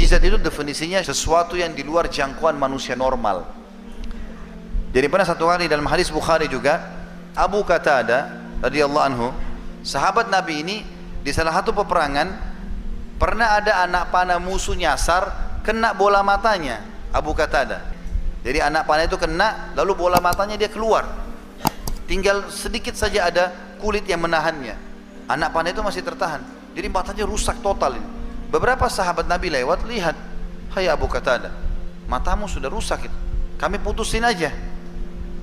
Mujizat itu definisinya sesuatu yang di luar jangkauan manusia normal. Jadi pernah satu kali dalam hadis Bukhari juga, Abu Qatadah radhiyallahu anhu, sahabat Nabi ini di salah satu peperangan pernah ada anak panah musuh nyasar, kena bola matanya Abu Qatadah. Jadi anak panah itu kena, lalu bola matanya dia keluar, tinggal sedikit saja ada kulit yang menahannya. Anak panah itu masih tertahan, jadi matanya rusak total ini. Beberapa sahabat Nabi lewat, lihat, hai Abu Qatadah, matamu sudah rusak itu, kami putusin aja.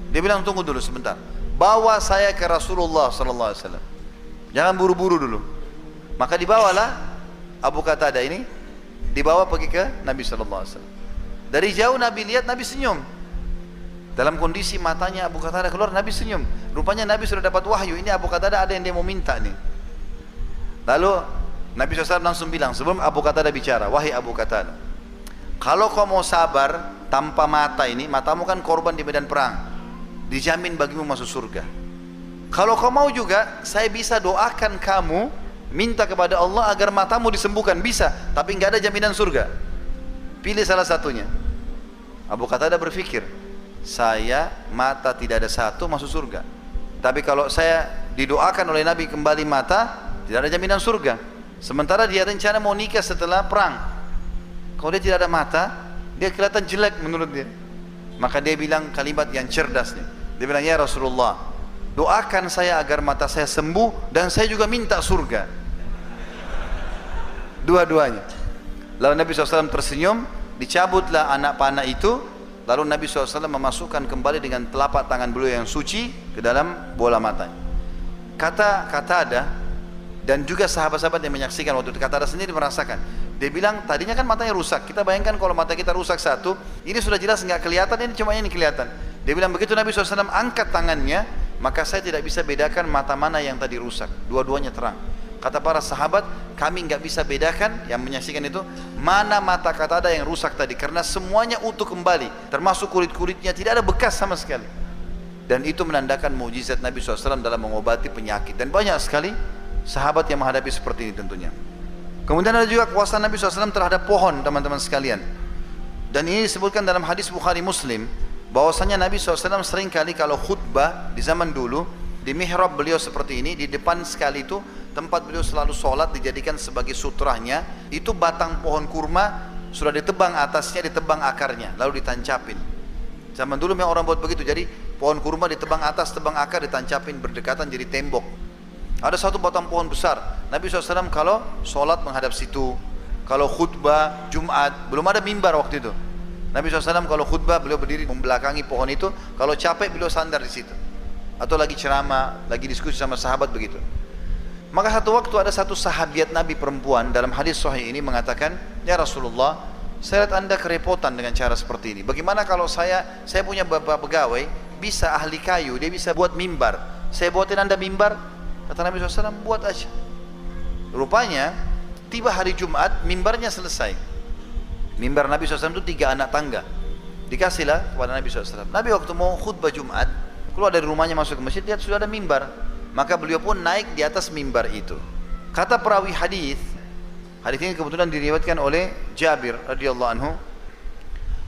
Dia bilang, tunggu dulu sebentar, bawa saya ke Rasulullah SAW, jangan buru-buru dulu. Maka dibawalah Abu Qatadah ini, dibawa pergi ke Nabi SAW. Dari jauh Nabi lihat, Nabi senyum. Dalam kondisi matanya Abu Qatadah keluar, Nabi senyum. Rupanya Nabi sudah dapat wahyu, ini Abu Qatadah ada yang dia mau minta nih. Lalu Nabi SAW langsung bilang, sebelum Abu Qatadah bicara, wahai Abu Qatadah, kalau kau mau sabar tanpa mata ini, matamu kan korban di medan perang, dijamin bagimu masuk surga. Kalau kau mau juga, saya bisa doakan kamu, minta kepada Allah agar matamu disembuhkan, bisa, tapi nggak ada jaminan surga. Pilih salah satunya. Abu Qatadah berpikir, saya mata tidak ada satu masuk surga, tapi kalau saya didoakan oleh Nabi kembali mata, tidak ada jaminan surga. Sementara dia rencana mau nikah setelah perang. Kalau dia tidak ada mata, dia kelihatan jelek menurut dia. Maka dia bilang kalimat yang cerdas nih. Dia bilang, ya Rasulullah, doakan saya agar mata saya sembuh dan saya juga minta surga. Dua-duanya. Lalu Nabi SAW tersenyum, dicabutlah anak panah itu. Lalu Nabi SAW memasukkan kembali dengan telapak tangan beliau yang suci ke dalam bola matanya. Kata ada, dan juga sahabat-sahabat yang menyaksikan waktu itu, Qatadah sendiri merasakan. Dia bilang, tadinya kan matanya rusak. Kita bayangkan kalau mata kita rusak satu, ini sudah jelas nggak kelihatan, ini cuma ini kelihatan. Dia bilang, begitu Nabi SAW angkat tangannya, maka saya tidak bisa bedakan mata mana yang tadi rusak. Dua-duanya terang. Kata para sahabat, kami nggak bisa bedakan, yang menyaksikan itu, mana mata Qatadah yang rusak tadi, karena semuanya utuh kembali, termasuk kulit-kulitnya, tidak ada bekas sama sekali. Dan itu menandakan mukjizat Nabi SAW dalam mengobati penyakit. Dan banyak sekali sahabat yang menghadapi seperti ini tentunya. Kemudian ada juga kuasa Nabi SAW terhadap pohon, teman-teman sekalian. Dan ini disebutkan dalam hadis Bukhari Muslim, bahwasanya Nabi SAW sering kali kalau khutbah di zaman dulu, di mihrab beliau seperti ini, di depan sekali itu tempat beliau selalu sholat dijadikan sebagai sutrahnya, itu batang pohon kurma sudah ditebang atasnya, ditebang akarnya, lalu ditancapin. Zaman dulu memang orang buat begitu, jadi pohon kurma ditebang atas, tebang akar, ditancapin berdekatan jadi tembok. Ada satu batang pohon besar, Nabi SAW kalau sholat menghadap situ, kalau khutbah Jumat, belum ada mimbar waktu itu. Nabi SAW kalau khutbah beliau berdiri membelakangi pohon itu, kalau capek beliau sandar di situ. Atau lagi ceramah, lagi diskusi sama sahabat begitu. Maka satu waktu ada satu sahabiat Nabi perempuan dalam hadis sahih ini mengatakan, ya Rasulullah, saya lihat anda kerepotan dengan cara seperti ini. Bagaimana kalau saya punya bapak pegawai, bisa ahli kayu, dia bisa buat mimbar. Saya buatin anda mimbar. Kata Nabi SAW, buat aja. Rupanya tiba hari Jumat, mimbarnya selesai. Mimbar Nabi SAW itu 3 anak tangga. Dikasihlah kepada Nabi SAW. Nabi waktu mau khutbah Jumat, keluar dari rumahnya masuk ke masjid, lihat sudah ada mimbar. Maka beliau pun naik di atas mimbar itu. Kata perawi hadis ini kebetulan diriwayatkan oleh Jabir radhiyallahu anhu.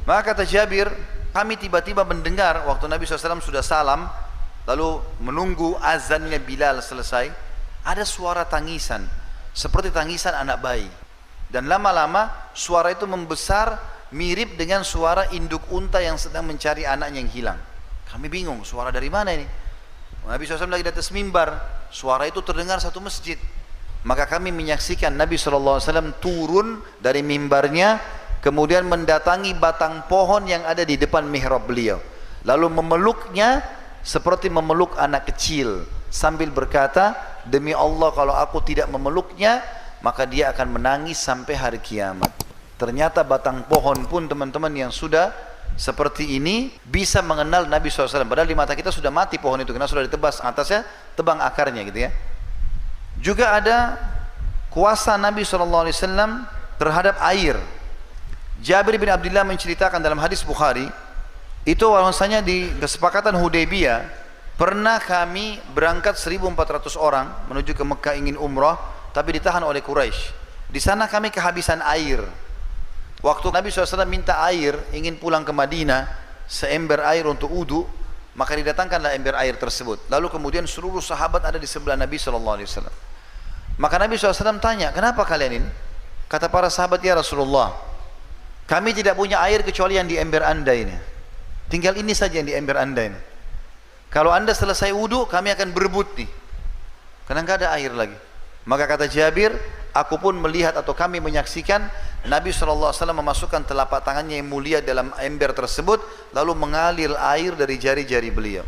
Maka kata Jabir, kami tiba-tiba mendengar waktu Nabi SAW sudah salam, lalu menunggu azannya Bilal selesai, ada suara tangisan seperti tangisan anak bayi, dan lama-lama suara itu membesar mirip dengan suara induk unta yang sedang mencari anaknya yang hilang. Kami bingung, suara dari mana ini? Nabi SAW lagi di atas mimbar, suara itu terdengar satu masjid. Maka kami menyaksikan Nabi SAW turun dari mimbarnya, kemudian mendatangi batang pohon yang ada di depan mihrab beliau, lalu memeluknya seperti memeluk anak kecil, sambil berkata, demi Allah kalau aku tidak memeluknya, maka dia akan menangis sampai hari kiamat. Ternyata batang pohon pun teman-teman yang sudah seperti ini bisa mengenal Nabi SAW. Padahal di mata kita sudah mati pohon itu, karena sudah ditebas atasnya, tebang akarnya gitu ya. Juga ada kuasa Nabi SAW terhadap air. Jabir bin Abdullah menceritakan dalam hadis Bukhari, itu bahwasanya di kesepakatan Hudaybiyah pernah kami berangkat 1.400 orang menuju ke Mekah ingin umrah, tapi ditahan oleh Quraisy. Di sana kami kehabisan air. Waktu Nabi SAW minta air, ingin pulang ke Madinah, seember air untuk wudu, maka didatangkanlah ember air tersebut. Lalu kemudian seluruh sahabat ada di sebelah Nabi SAW. Maka Nabi SAW tanya, kenapa kalian ini? Kata para sahabat, ya Rasulullah, kami tidak punya air kecuali yang di ember anda ini. Tinggal ini saja yang di ember anda ini. Kalau anda selesai wudu, kami akan berebut nih, karena nggak ada air lagi. Maka kata Jabir, aku pun melihat atau kami menyaksikan Nabi SAW memasukkan telapak tangannya yang mulia dalam ember tersebut, lalu mengalir air dari jari-jari beliau.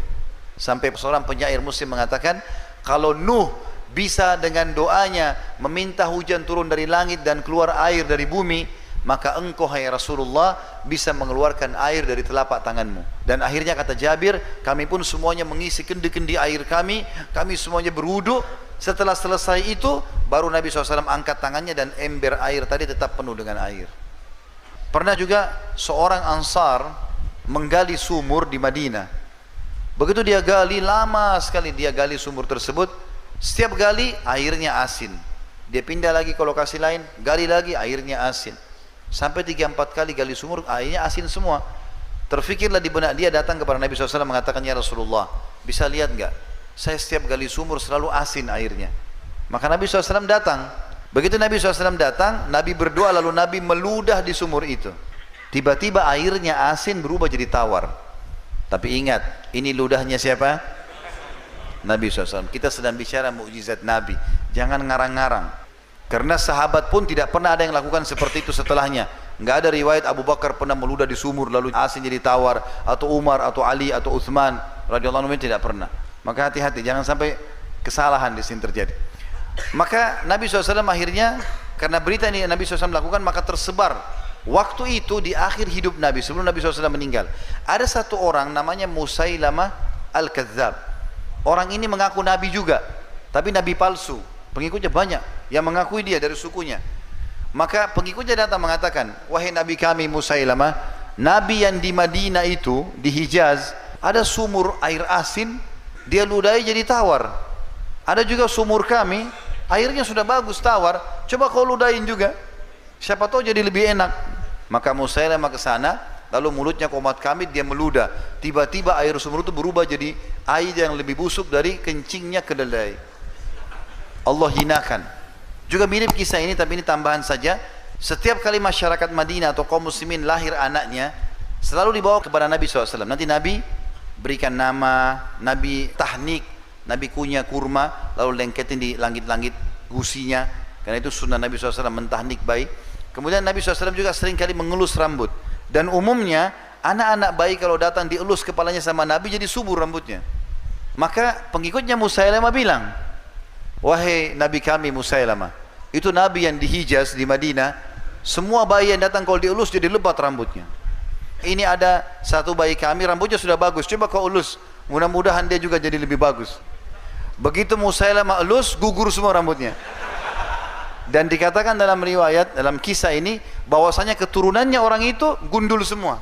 Sampai seorang penyair Muslim mengatakan, kalau Nuh bisa dengan doanya meminta hujan turun dari langit dan keluar air dari bumi, maka engkau hai Rasulullah bisa mengeluarkan air dari telapak tanganmu. Dan akhirnya kata Jabir, kami pun semuanya mengisi kendi-kendi air kami semuanya berwudu. Setelah selesai itu, baru Nabi SAW angkat tangannya dan ember air tadi tetap penuh dengan air. Pernah juga seorang Ansar menggali sumur di Madinah. Begitu dia gali, lama sekali dia gali sumur tersebut. Setiap gali airnya asin. Dia pindah lagi ke lokasi lain, gali lagi airnya asin. Sampai 3-4 kali gali sumur, airnya asin semua. Terfikirlah di benak dia, datang kepada Nabi SAW mengatakan, ya Rasulullah, bisa lihat enggak? Saya setiap gali sumur selalu asin airnya. Maka Nabi SAW datang. Begitu Nabi SAW datang, Nabi berdoa, lalu Nabi meludah di sumur itu. Tiba-tiba airnya asin berubah jadi tawar. Tapi ingat, ini ludahnya siapa? Nabi SAW. Kita sedang bicara mukjizat Nabi, jangan ngarang-ngarang. Karena sahabat pun tidak pernah ada yang lakukan seperti itu setelahnya. Nggak ada riwayat Abu Bakar pernah meludah di sumur lalu asin jadi tawar, atau Umar, atau Ali, atau Uthman radhiyallahu anhu, tidak pernah. Maka hati-hati, jangan sampai kesalahan di sini terjadi. Maka Nabi SAW akhirnya, karena berita ini Nabi SAW lakukan, maka tersebar. Waktu itu di akhir hidup Nabi, sebelum Nabi SAW meninggal, ada satu orang namanya Musailamah Al-Kadzab. Orang ini mengaku Nabi juga, tapi Nabi palsu. Pengikutnya banyak yang mengakui dia dari sukunya. Maka pengikutnya datang mengatakan, wahai Nabi kami Musailamah, Nabi yang di Madinah itu, di Hijaz, ada sumur air asin, dia ludahi jadi tawar. Ada juga sumur kami, airnya sudah bagus tawar, coba kau ludahin juga, siapa tahu jadi lebih enak. Maka Musailamah ke sana, lalu mulutnya komat kami, dia meludah. Tiba-tiba air sumur itu berubah jadi air yang lebih busuk dari kencingnya kedelai. Allah hinakan. Juga mirip kisah ini, tapi ini tambahan saja. Setiap kali masyarakat Madinah atau kaum muslimin lahir anaknya, selalu dibawa kepada Nabi SAW. Nanti Nabi berikan nama, Nabi tahnik, Nabi kunyah kurma, lalu lengketin di langit-langit gusinya. Karena itu sunnah Nabi SAW mentahnik bayi. Kemudian Nabi SAW juga sering kali mengelus rambut. Dan umumnya anak-anak bayi kalau datang dielus kepalanya sama Nabi jadi subur rambutnya. Maka pengikutnya Musailamah bilang, wahai Nabi kami Musailamah, itu Nabi yang di Hijaz, di Madinah, semua bayi yang datang kalau dielus jadi lebat rambutnya. Ini ada satu bayi kami rambutnya sudah bagus, coba kau elus, mudah-mudahan dia juga jadi lebih bagus. Begitu Musailamah elus, gugur semua rambutnya. Dan dikatakan dalam riwayat, dalam kisah ini, bahwasanya keturunannya orang itu gundul semua,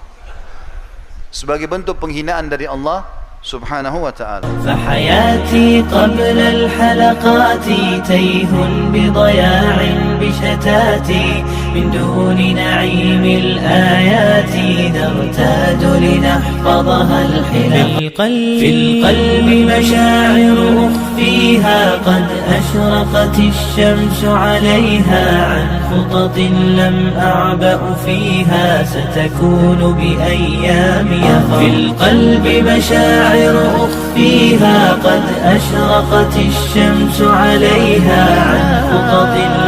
sebagai bentuk penghinaan dari Allah Subhanahu wa ta'ala. فحياتي قبل الحلقات تيه بضياع بشتاتي من دون نعيم الآيات نرتاد لنحفظها الحلق في القلب مشاعر أخفيها قد أشرقت الشمس عليها عن خطط لم أعبأ فيها ستكون بأيامي في القلب مشاعر أخفيها قد أشرقت الشمس عليها عن خطط